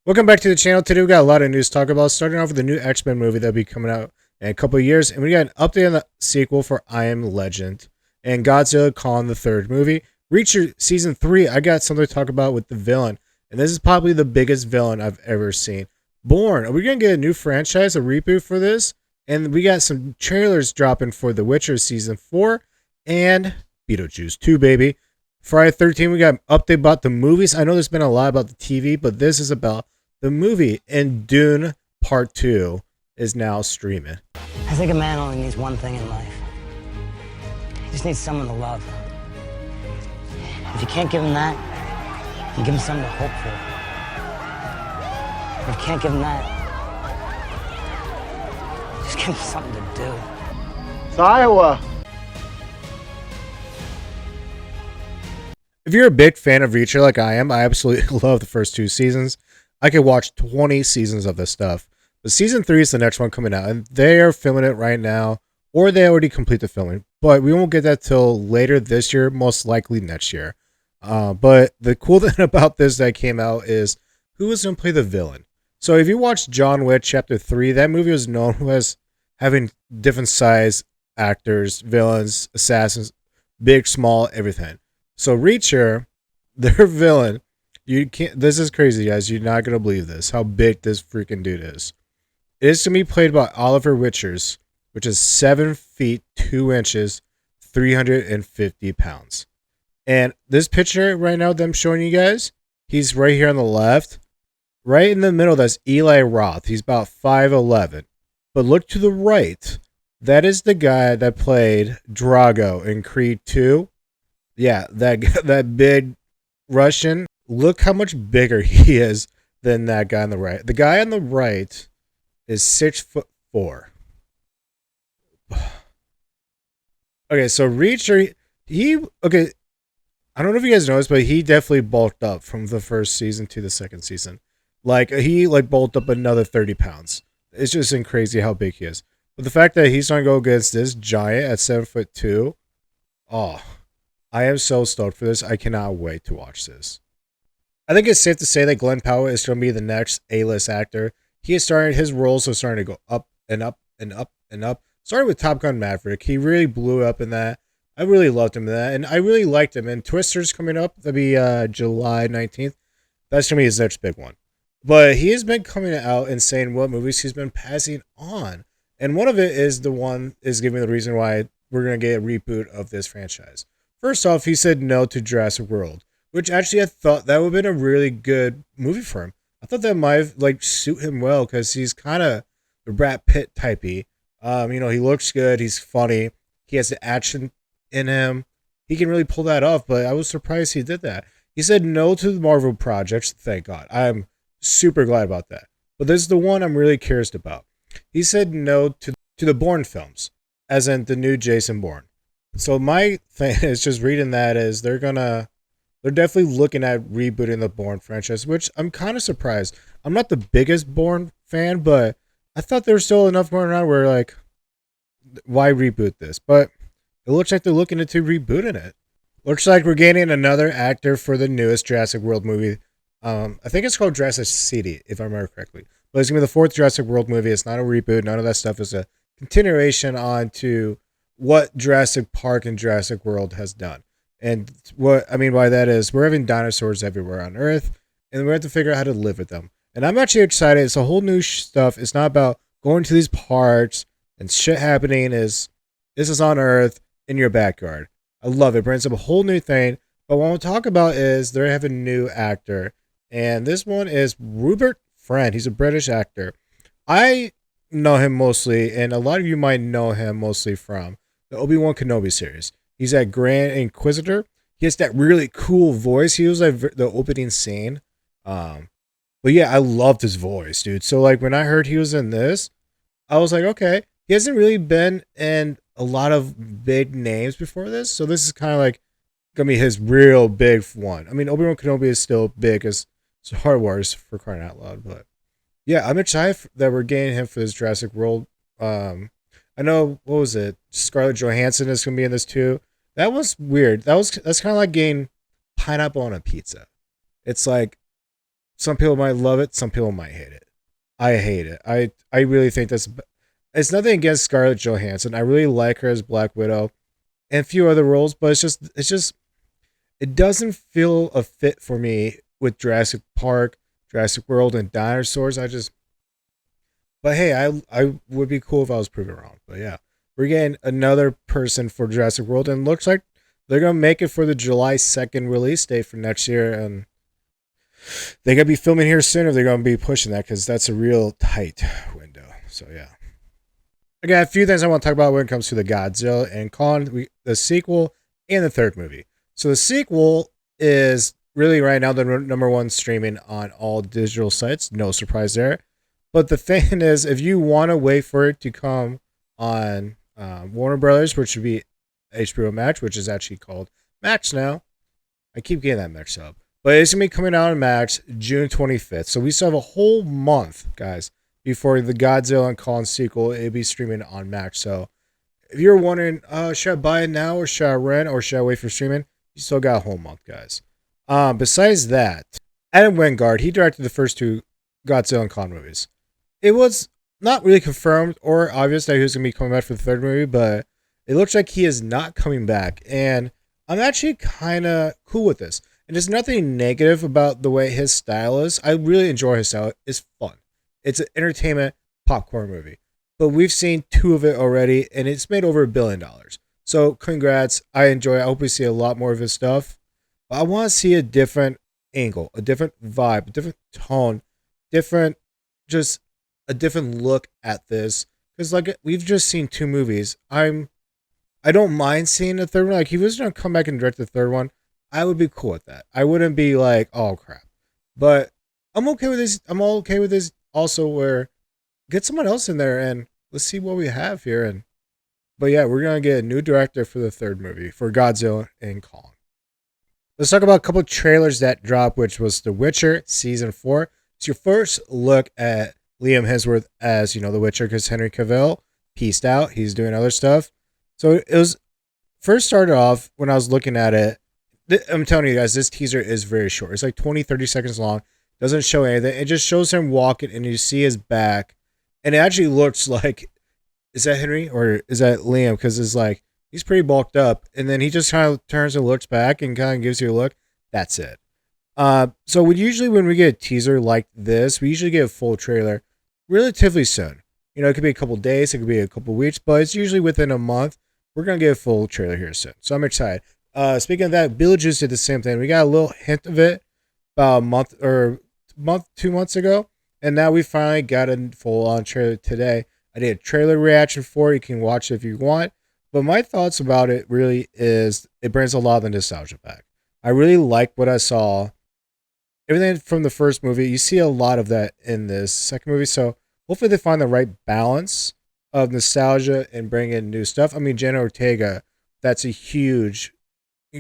Welcome back to the channel. Today we got a lot of news to talk about. Starting off with the new X-Men movie that'll be coming out in a couple of years, and we got an update on the sequel for I Am Legend and Godzilla Kong the third movie. Reacher season 3. I got something to talk about with the villain, and this is probably the biggest villain I've ever seen. Bourne. Are we gonna get a new franchise, a reboot for this? And we got some trailers dropping for The Witcher season 4 and Beetlejuice 2, baby. Friday 13, we got an update about the movies. I know there's been a lot about the TV, but this is about the movie. And Dune Part 2 is now streaming. I think a man only needs one thing in life. He just needs someone to love. If you can't give him that, you give him something to hope for. If you can't give him that, just give him something to do. It's Iowa. If you're a big fan of Reacher like I am, I absolutely love the first 2 seasons. I could watch 20 seasons of this stuff. But season 3 is the next one coming out, and they are filming it right now, or they already complete the filming. But we won't get that till later this year, most likely next year. But the cool thing about this that came out is who is going to play the villain. So if you watch John Wick Chapter 3, that movie was known as having different size actors, villains, assassins, big, small, everything. So Reacher, their villain, you can't. This is crazy, guys. You're not gonna believe this. How big this freaking dude is. It's gonna be played by Oliver Richards, which is 7 feet 2 inches, 350 pounds. And this picture right now that I'm showing you guys, he's right here on the left. Right in the middle, that's Eli Roth. He's about 5'11". But look to the right. That is the guy that played Drago in Creed 2. Yeah, that big Russian. Look how much bigger he is than that guy on the right. The guy on the right is 6'4". Okay, so Reacher, okay. I don't know if you guys noticed, but he definitely bulked up from the first season to the second season. He bulked up another 30 pounds. It's just crazy how big he is. But the fact that he's going to go against this giant at 7'2", oh, I am so stoked for this. I cannot wait to watch this. I think it's safe to say that Glenn Powell is going to be the next A-list actor. His roles are starting to go up and up and up and up. Starting with Top Gun Maverick, he really blew up in that. I really loved him in that, and I really liked him. And Twister's coming up. That'll be July 19th. That's going to be his next big one. But he has been coming out and saying what movies he's been passing on. And one of it is giving the reason why we're going to get a reboot of this franchise. First off, he said no to Jurassic World, which actually I thought that would have been a really good movie for him. I thought that might suit him well because he's kind of the Brad Pitt typey. He looks good. He's funny. He has the action in him. He can really pull that off, but I was surprised he did that. He said no to the Marvel projects. Thank God. I'm super glad about that. But this is the one I'm really curious about. He said no to the Bourne films, as in the new Jason Bourne. So my thing is just reading that is they're definitely looking at rebooting the Bourne franchise, which I'm kind of surprised. I'm not the biggest Bourne fan, but I thought there was still enough going around where why reboot this? But it looks like they're looking into rebooting it. Looks like we're getting another actor for the newest Jurassic World movie. I think it's called Jurassic City, if I remember correctly. But it's gonna be the 4th Jurassic World movie. It's not a reboot. None of that stuff is a continuation on to what Jurassic Park and Jurassic World has done. And what I mean by that is we're having dinosaurs everywhere on Earth, and we have to figure out how to live with them. And I'm actually excited. It's a whole new stuff. It's not about going to these parks and shit happening. This is on Earth in your backyard. I love it. It brings up a whole new thing. But what we'll talk about is they have a new actor, and this one is Rupert Friend. He's a British actor. I know him mostly, and a lot of you might know him mostly from the Obi-Wan Kenobi series. He's that Grand Inquisitor. He has that really cool voice. He was the opening scene. But yeah, I loved his voice, dude. So when I heard he was in this, I was like, okay. He hasn't really been in a lot of big names before this. So this is kind of gonna be his real big one. I mean, Obi-Wan Kenobi is still big as Star Wars, for crying out loud. But yeah, I'm excited that we're getting him for this Jurassic World. I know, what was it? Scarlett Johansson is gonna be in this too. That was weird. That's kind of like getting pineapple on a pizza. It's like Some people might love it. Some people might hate it. I hate it. I really think that's. It's nothing against Scarlett Johansson. I really like her as Black Widow and a few other roles, but it's just it doesn't feel a fit for me with Jurassic Park, Jurassic World, and dinosaurs. But hey, I would be cool if I was proven wrong. But yeah, we're getting another person for Jurassic World, and looks like they're gonna make it for the July 2nd release date for next year, and they gotta be filming here soon if they're gonna be pushing that because that's a real tight window. So yeah. I got a few things I want to talk about when it comes to the Godzilla and Kong, the sequel, and the third movie. So the sequel is really right now the number one streaming on all digital sites. No surprise there. But the thing is, if you want to wait for it to come on Warner Brothers, which would be HBO Max, which is actually called Max now. I keep getting that mixed up. But it's going to be coming out on Max June 25th. So we still have a whole month, guys, before the Godzilla and Kong sequel. It'll be streaming on Max. So if you're wondering, should I buy it now or should I rent or should I wait for streaming? You still got a whole month, guys. Besides that, Adam Wingard, he directed the first two Godzilla and Kong movies. It was not really confirmed or obvious that he was going to be coming back for the third movie, but it looks like he is not coming back. And I'm actually kind of cool with this. And there's nothing negative about the way his style is. I really enjoy his style. It's fun. It's an entertainment popcorn movie. But we've seen two of it already, and it's made over $1 billion. So congrats. I enjoy it. I hope we see a lot more of his stuff. But I want to see a different angle, a different vibe, a different tone, just a different look at this. Because like we've just seen two movies. I don't mind seeing the third one. Like, he was going to come back and direct the third one, I would be cool with that. I wouldn't be like, oh crap. But I'm okay with this. I'm all okay with this also, where get someone else in there and let's see what we have here. But yeah, we're going to get a new director for the third movie for Godzilla and Kong. Let's talk about a couple of trailers that dropped, which was The Witcher Season 4. It's your first look at Liam Hemsworth as, The Witcher, because Henry Cavill pieced out. He's doing other stuff. So it was first started off when I was looking at it. I'm telling you guys, this teaser is very short. It's like 30 seconds long. Doesn't show anything. It just shows him walking and you see his back. And it actually looks like, is that Henry or is that Liam? Because it's like, he's pretty bulked up. And then he just kind of turns and looks back and kind of gives you a look. That's it. So when we get a teaser like this, we usually get a full trailer relatively soon. It could be a couple days, it could be a couple weeks, but it's usually within a month. We're going to get a full trailer here soon. So I'm excited. Speaking of that, Beetlejuice did the same thing. We got a little hint of it about 2 months ago. And now we finally got a full-on trailer today. I did a trailer reaction for it. You can watch it if you want. But my thoughts about it really is it brings a lot of the nostalgia back. I really like what I saw. Everything from the first movie, you see a lot of that in this second movie. So hopefully they find the right balance of nostalgia and bring in new stuff. I mean, Jenna Ortega, that's a huge,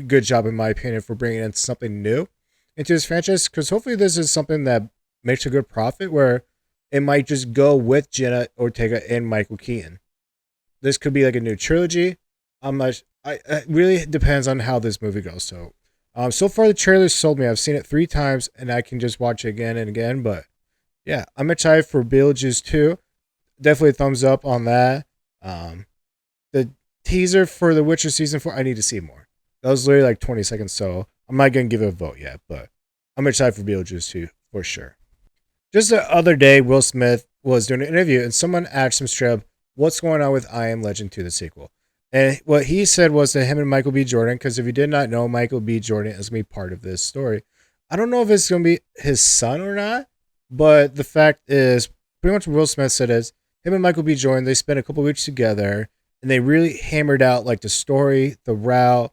good job in my opinion for bringing in something new into this franchise. Because hopefully this is something that makes a good profit, where it might just go with Jenna Ortega and Michael Keaton. This could be like a new trilogy. It really depends on how this movie goes. So far the trailer sold me. I've seen it 3 times and I can just watch it again and again. But yeah, I'm excited for Beetlejuice 2. Definitely a thumbs up on that. The teaser for The Witcher Season 4, I need to see more. That was literally like 20 seconds, so I'm not going to give it a vote yet, but I'm excited for Beetlejuice 2 for sure. Just the other day, Will Smith was doing an interview and someone asked him straight up, what's going on with I Am Legend 2, the sequel? And what he said was that him and Michael B. Jordan, because if you did not know, Michael B. Jordan is going to be part of this story. I don't know if it's going to be his son or not, but the fact is, pretty much what Will Smith said is, him and Michael B. Jordan, they spent a couple weeks together, and they really hammered out like the story, the route,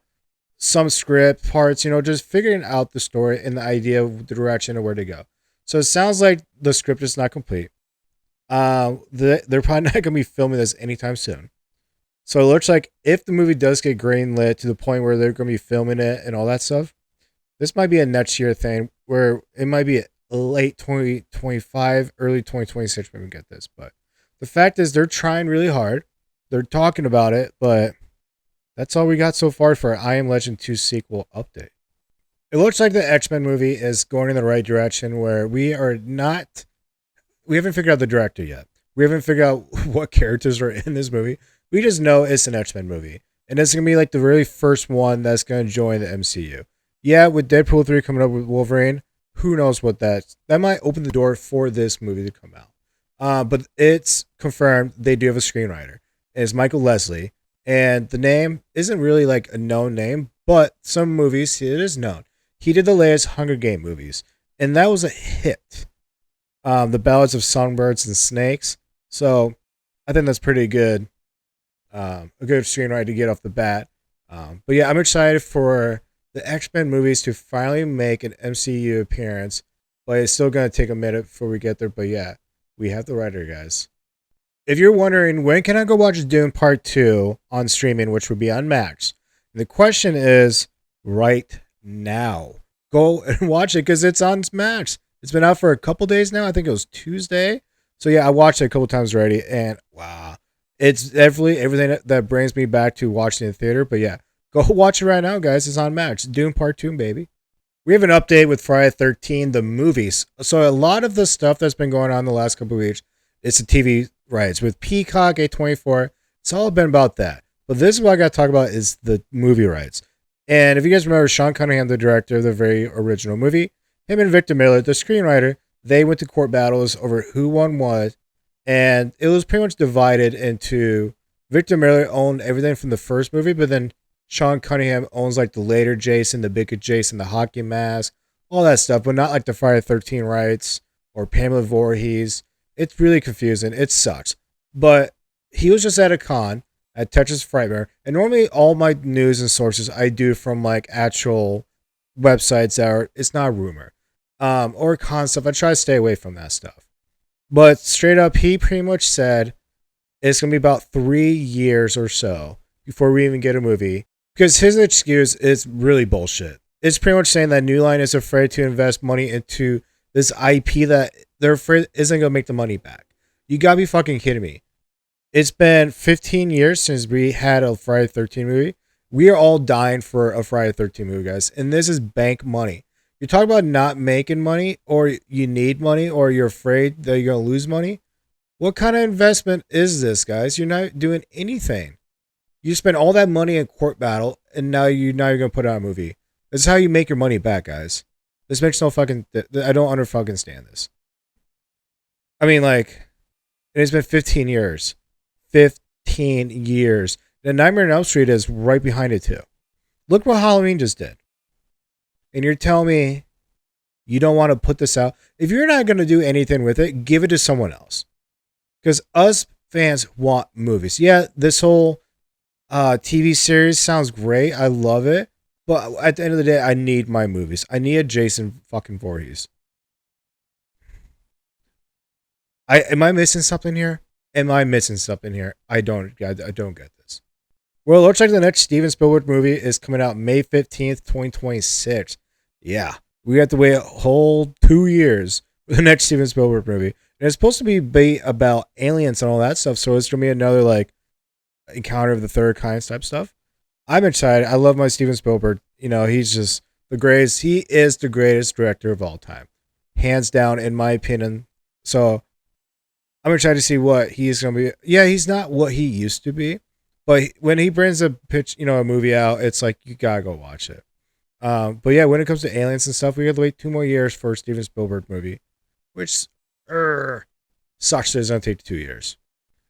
some script parts, just figuring out the story and the idea of the direction of where to go. So it sounds like the script is not complete. They're probably not going to be filming this anytime soon. So it looks like if the movie does get greenlit to the point where they're going to be filming it and all that stuff, this might be a next year thing where it might be late 2025, early 2026 when we get this. But the fact is they're trying really hard. They're talking about it, but that's all we got so far for I Am Legend 2 sequel update. It looks like the X-Men movie is going in the right direction where we haven't figured out the director yet. We haven't figured out what characters are in this movie. We just know it's an X-Men movie. And it's going to be like the really first one that's going to join the MCU. Yeah, with Deadpool 3 coming up with Wolverine, who knows what that might open the door for this movie to come out. But it's confirmed they do have a screenwriter. It's Michael Leslie. And the name isn't really like a known name, but some movies it is known. He did the latest Hunger Game movies, and that was a hit. The Ballads of Songbirds and Snakes. So I think that's pretty good. A good screenwriter to get off the bat. But yeah, I'm excited for the X-Men movies to finally make an MCU appearance, but it's still going to take a minute before we get there. But yeah, we have the writer, guys. If you're wondering, when can I go watch Dune Part 2 on streaming, which would be on Max? The question is right now. Go and watch it because it's on Max. It's been out for a couple days now. I think it was Tuesday. So yeah, I watched it a couple times already, and wow. It's definitely everything that brings me back to watching in the theater. But yeah, go watch it right now, guys. It's on Max. Dune Part 2, baby. We have an update with Friday 13, the movies. So a lot of the stuff that's been going on the last couple of weeks, it's the TV rights. With Peacock, A24, it's all been about that. But this is what I got to talk about is the movie rights. And if you guys remember, Sean Cunningham, the director of the very original movie, him and Victor Miller, the screenwriter, they went to court battles over who won what. And it was pretty much divided into Victor Miller owned everything from the first movie, but then Sean Cunningham owns like the later Jason, the bigger Jason, the hockey mask, all that stuff, but not like the Friday 13 rights or Pamela Voorhees. It's really confusing. It sucks. But he was just at a con at Texas Frightmare, and normally all my news and sources I do from like actual websites that are, it's not a rumor, or con stuff. I try to stay away from that stuff. But straight up, he pretty much said it's going to be about 3 years or so before we even get a movie. Because his excuse is really bullshit. It's pretty much saying that New Line is afraid to invest money into this IP that they're afraid isn't going to make the money back. You got to be fucking kidding me. It's been 15 years since we had a Friday 13 movie. We are all dying for a Friday 13 movie, guys. And this is bank money. You talk about not making money, or you need money, or you're afraid that you're going to lose money. What kind of investment is this, guys? You're not doing anything. You spend all that money in court battle, and now you're going to put out a movie. This is how you make your money back, guys. This makes no fucking... I don't understand this. I mean, like, it's been 15 years. 15 years. The Nightmare on Elm Street is right behind it, too. Look what Halloween just did. And you're telling me you don't want to put this out. If you're not going to do anything with it, give it to someone else. Because us fans want movies. Yeah, this whole TV series sounds great. I love it. But at the end of the day, I need my movies. I need a Jason fucking Voorhees. Am I missing something here? Am I missing something here? I don't get this. Well, it looks like the next Steven Spielberg movie is coming out May 15th, 2026. Yeah, we have to wait a whole 2 years for the next Steven Spielberg movie. And it's supposed to be about aliens and all that stuff, so it's going to be another, like, Encounter of the Third Kind type stuff. I'm excited. I love my Steven Spielberg. You know, he's just the greatest. He is the greatest director of all time. Hands down, in my opinion. So, I'm excited to see what he's going to be. Yeah, he's not what he used to be. But when he brings a movie out, it's like, you gotta go watch it. But yeah, when it comes to aliens and stuff, we have to wait 2 more years for a Steven Spielberg movie, which sucks that it's gonna take 2 years.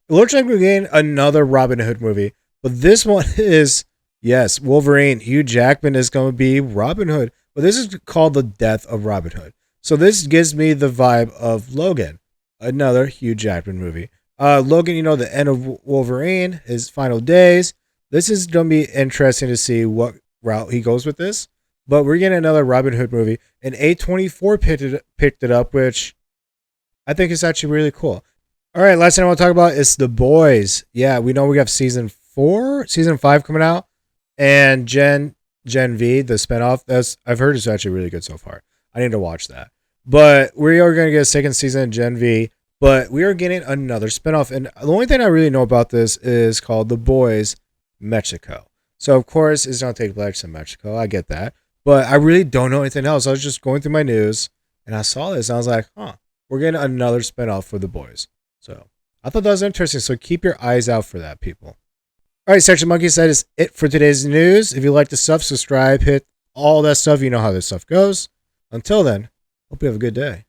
It looks like we're getting another Robin Hood movie, but this one is, yes, Wolverine. Hugh Jackman is gonna be Robin Hood, but this is called The Death of Robin Hood. So this gives me the vibe of Logan, another Hugh Jackman movie. Logan, the end of Wolverine, his final days. This is going to be interesting to see what route he goes with this. But we're getting another Robin Hood movie. And A24 picked it up, which I think is actually really cool. All right, last thing I want to talk about is The Boys. Yeah, we know we have season 5 coming out. And Gen V, the spinoff, I've heard is actually really good so far. I need to watch that. But we are going to get a second season of Gen V. But we are getting another spinoff. And the only thing I really know about this is called The Boys Mexico. So, of course, it's going to take place in Mexico. I get that. But I really don't know anything else. I was just going through my news and I saw this and I was like, huh, we're getting another spinoff for The Boys. So I thought that was interesting. So keep your eyes out for that, people. All right, Section Monkeys, that is it for today's news. If you like the stuff, subscribe, hit all that stuff. You know how this stuff goes. Until then, hope you have a good day.